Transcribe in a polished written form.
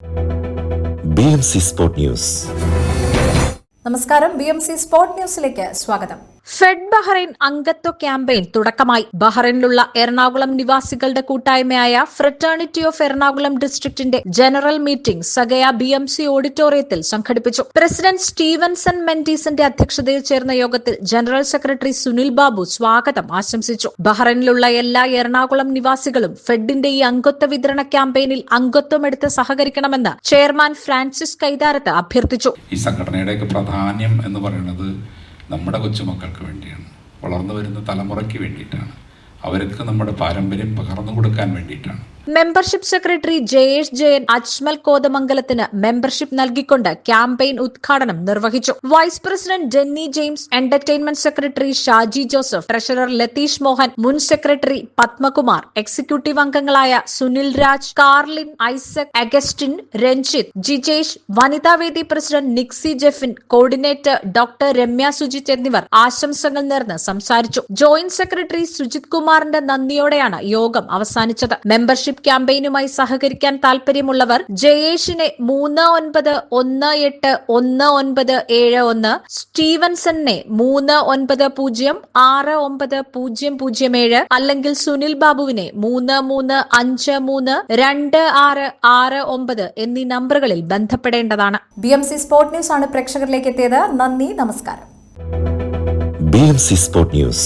BMC Sport News. നമസ്കാരം. BMC sport ന്യൂസിലേക്ക് സ്വാഗതം. ഫെഡ് ബഹ്റൈൻ അംഗത്വ ക്യാമ്പയിൻ തുടക്കമായി. ബഹ്റൈനിലുള്ള എറണാകുളം നിവാസികളുടെ കൂട്ടായ്മയായ ഫ്രറ്റേണിറ്റി ഓഫ് എറണാകുളം ഡിസ്ട്രിക്റ്റിന്റെ ജനറൽ മീറ്റിംഗ് സഗയ BMC ഓഡിറ്റോറിയത്തിൽ സംഘടിപ്പിച്ചു. പ്രസിഡന്റ് സ്റ്റീവൻസൺ മെൻഡീസിന്റെ അധ്യക്ഷതയിൽ ചേർന്ന യോഗത്തിൽ ജനറൽ സെക്രട്ടറി സുനിൽ ബാബു സ്വാഗതം ആശംസിച്ചു. ബഹ്റൈനിലുള്ള എല്ലാ എറണാകുളം നിവാസികളും ഫെഡിന്റെ ഈ അംഗത്വ വിതരണ ക്യാമ്പയിനിൽ അംഗത്വമെടുത്ത് സഹകരിക്കണമെന്ന് ചെയർമാൻ ഫ്രാൻസിസ് കൈതാരത്ത് അഭ്യർത്ഥിച്ചു. ഈ സംഘടനയുടെയൊക്കെ പ്രാധാന്യം എന്ന് പറയുന്നത് നമ്മുടെ കൊച്ചുമക്കൾക്ക് വേണ്ടിയാണ്, വളർന്നു വരുന്ന തലമുറയ്ക്ക് വേണ്ടിയിട്ടാണ്, അവർക്ക് നമ്മുടെ പാരമ്പര്യം പകർന്നു കൊടുക്കാൻ വേണ്ടിയിട്ടാണ്. മെമ്പർഷിപ്പ് സെക്രട്ടറി ജയേഷ് ജയൻ അജ്മൽ കോതമംഗലത്തിന് മെമ്പർഷിപ്പ് നൽകിക്കൊണ്ട് ക്യാമ്പയിൻ ഉദ്ഘാടനം നിർവഹിച്ചു. Vice president Denny James, entertainment secretary Shaji Joseph, treasurer Latheesh Mohan, മുൻ സെക്രട്ടറി പത്മകുമാർ, എക്സിക്യൂട്ടീവ് അംഗങ്ങളായ Sunil Raj, Karlin, Isaac, Augustine, Ranjith, Jijesh, Vanithavedi president Nixy Jefin, coordinator doctor Ramya Sujith എന്നിവർ ആശംസകൾ നേർന്ന് സംസാരിച്ചു. ജോയിന്റ് സെക്രട്ടറി സുജിത് കുമാറിന്റെ നന്ദിയോടെയാണ് യോഗം അവസാനിച്ചത്. മെമ്പർഷിപ്പ് ക്യാമ്പയിനുമായി സഹകരിക്കാൻ താൽപര്യമുള്ളവർ ജയേഷിനെ 39181971, സ്റ്റീവൻസണിനെ 39069007 അല്ലെങ്കിൽ സുനിൽ ബാബുവിനെ 33532669 എന്നീ നമ്പറുകളിൽ ബന്ധപ്പെടേണ്ടതാണ്. BMC സ്പോർട്ട് ന്യൂസ് ആണ് പ്രേക്ഷകരിലേക്ക് എത്തിയത്. നന്ദി, നമസ്കാരം. BMC Sport News.